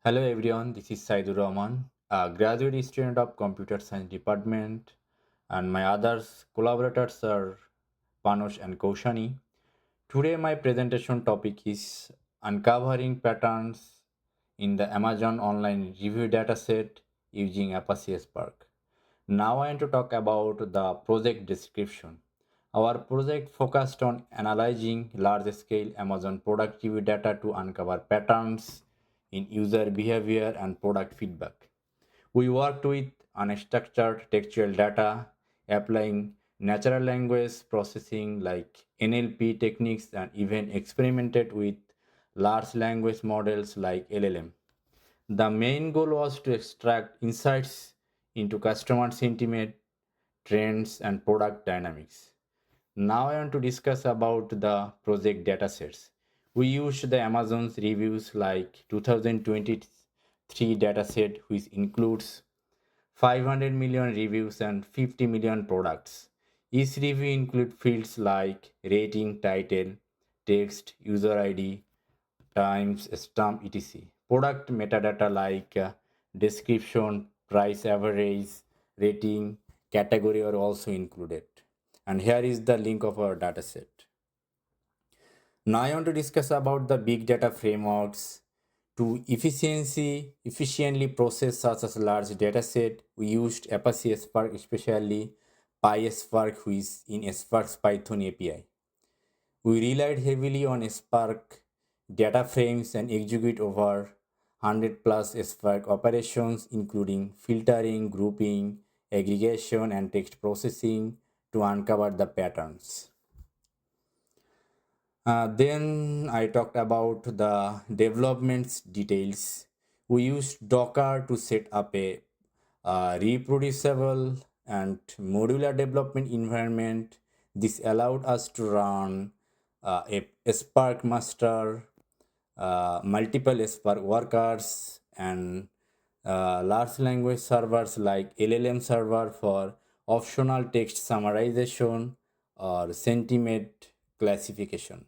Hello everyone, this is Saidur Rahman, a graduate student of Computer Science Department, and my other collaborators are Panosh and Kaushani. Today my presentation topic is uncovering patterns in the Amazon online review dataset using Apache Spark. Now I want to talk about the project description. Our project focused on analyzing large-scale Amazon product review data to uncover patterns in user behavior and product feedback. We worked with unstructured textual data, applying natural language processing like NLP techniques, and even experimented with large language models like LLM. The main goal was to extract insights into customer sentiment, trends, and product dynamics. Now I want to discuss about the project datasets. We used the Amazon's reviews like 2023 dataset, which includes 500 million reviews and 50 million products. Each review includes fields like rating, title, text, user ID, times, stamp, etc. Product metadata like description, price average, rating, category are also included. And here is the link of our dataset. Now I want to discuss about the big data frameworks. To efficiently process such as large dataset, we used Apache Spark, especially PySpark, which is in Spark's Python API. We relied heavily on Spark data frames and execute over 100 plus Spark operations, including filtering, grouping, aggregation, and text processing to uncover the patterns. Then I talked about the developments details. We used Docker to set up a reproducible and modular development environment. This allowed us to run a Spark master, multiple Spark workers, and large language servers like LLM server for optional text summarization or sentiment classification.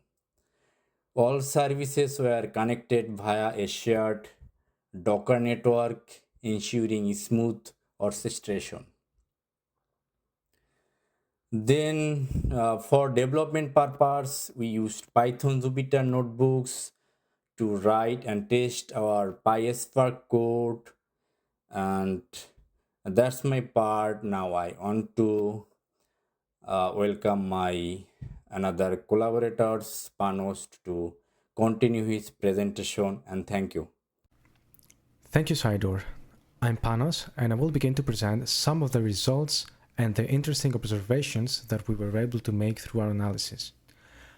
All services were connected via a shared Docker network, ensuring smooth orchestration. Then, for development purpose, we used Python Jupyter notebooks to write and test our PySpark code, and that's my part. Now I want to welcome my another collaborators, Panos, to continue his presentation, and thank you. Thank you, Saidor. I'm Panos, and I will begin to present some of the results and the interesting observations that we were able to make through our analysis.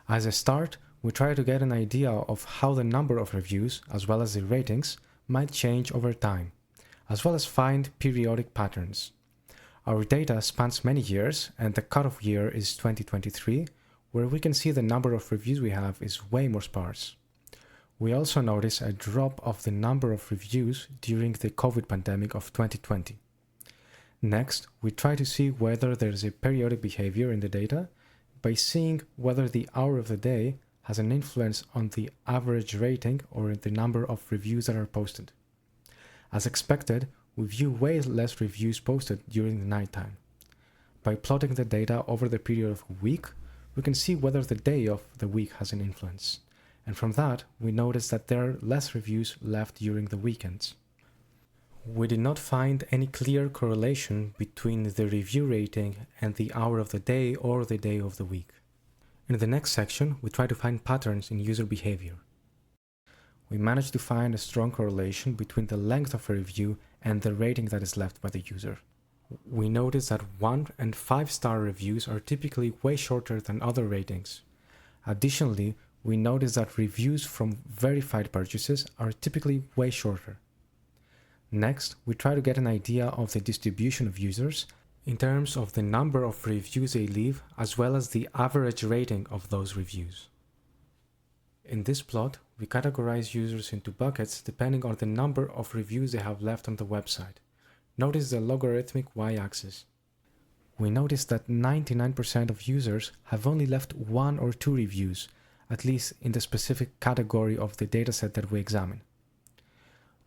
As a start, we try to get an idea of how the number of reviews, as well as the ratings, might change over time, as well as find periodic patterns. Our data spans many years, and the cutoff year is 2023, where we can see the number of reviews we have is way more sparse. We also notice a drop of the number of reviews during the COVID pandemic of 2020. Next, we try to see whether there is a periodic behavior in the data by seeing whether the hour of the day has an influence on the average rating or the number of reviews that are posted. As expected, we view way less reviews posted during the nighttime. By plotting the data over the period of a week, we can see whether the day of the week has an influence. And from that, we notice that there are less reviews left during the weekends. We did not find any clear correlation between the review rating and the hour of the day or the day of the week. In the next section, we try to find patterns in user behavior. We managed to find a strong correlation between the length of a review and the rating that is left by the user. We notice that 1 and 5-star reviews are typically way shorter than other ratings. Additionally, we notice that reviews from verified purchases are typically way shorter. Next, we try to get an idea of the distribution of users in terms of the number of reviews they leave, as well as the average rating of those reviews. In this plot, we categorize users into buckets depending on the number of reviews they have left on the website. Notice the logarithmic y-axis. We notice that 99% of users have only left 1 or 2 reviews, at least in the specific category of the dataset that we examine.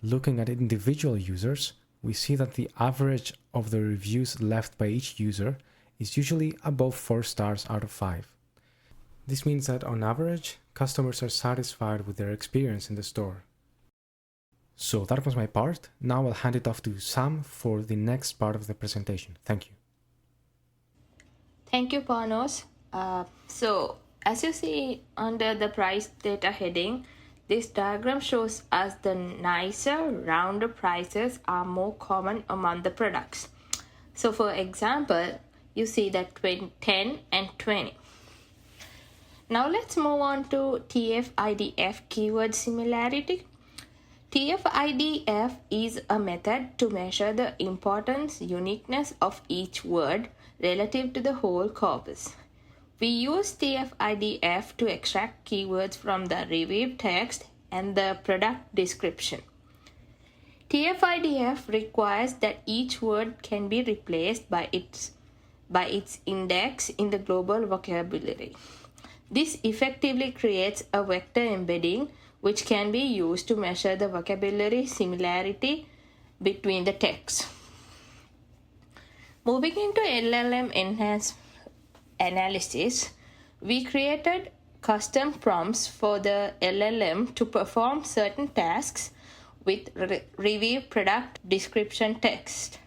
Looking at individual users, we see that the average of the reviews left by each user is usually above 4 stars out of 5. This means that on average, customers are satisfied with their experience in the store. So that was my part. Now I'll hand it off to Sam for the next part of the presentation. Thank you. Thank you, Panos. So, as you see under the price data heading, this diagram shows us the nicer, rounder prices are more common among the products. So, for example, you see that 10 and 20. Now let's move on to TF-IDF keyword similarity. TF-IDF is a method to measure the importance, uniqueness of each word relative to the whole corpus. We use TF-IDF to extract keywords from the review text and the product description. TF-IDF requires that each word can be replaced by its index in the global vocabulary. This effectively creates a vector embedding which can be used to measure the vocabulary similarity between the texts. Moving into LLM enhanced analysis, we created custom prompts for the LLM to perform certain tasks with review product description text.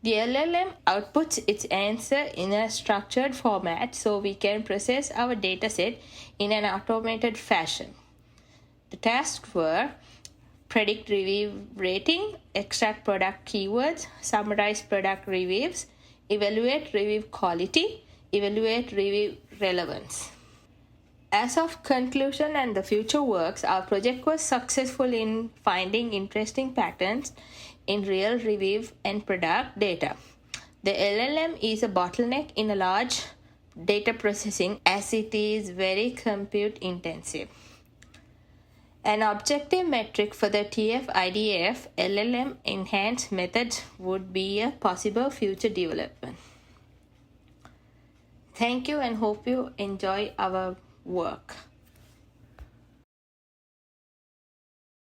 The LLM outputs its answer in a structured format so we can process our dataset in an automated fashion. The tasks were predict review rating, extract product keywords, summarize product reviews, evaluate review quality, evaluate review relevance. As of conclusion and the future works, our project was successful in finding interesting patterns in real review and product data. The LLM is a bottleneck in a large data processing as it is very compute intensive. An objective metric for the TF-IDF LLM enhanced methods would be a possible future development. Thank you and hope you enjoy our work.